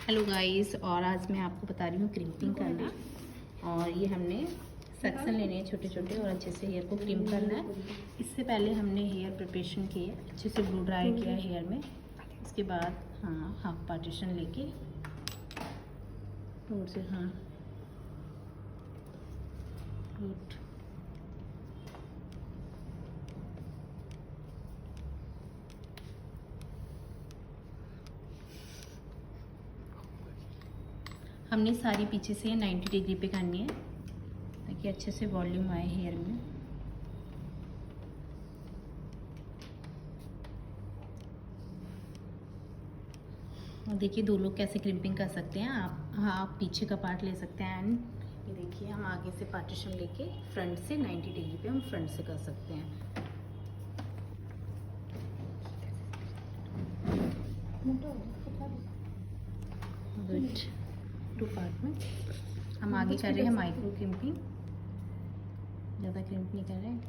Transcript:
Hello guys, और आज मैं आपको बता रही हूँ क्रिम्पिंग करना। और ये हमने सेक्शन लेने हैं छोटे छोटे और अच्छे से हेयर को क्रिम करना है। इससे पहले हमने हेयर प्रिपरेशन किए, अच्छे से ब्लू ड्राई किया हेयर में। उसके बाद हाफ पार्टीशन लेके और से गुड। हमने सारी पीछे से 90 डिग्री पे करनी है ताकि अच्छे से वॉल्यूम आए हेयर में। देखिए दो लोग कैसे क्रिम्पिंग कर सकते हैं। आप पीछे का पार्ट ले सकते हैं एंड ये देखिए हम आगे से पार्टीशन लेके फ्रंट से 90 डिग्री पे हम फ्रंट से कर सकते हैं। गुड। टू पार्ट में हम आगे कर रहे हैं माइक्रो क्रिम्पिंग, ज़्यादा क्रिम्प नहीं कर रहे हैं।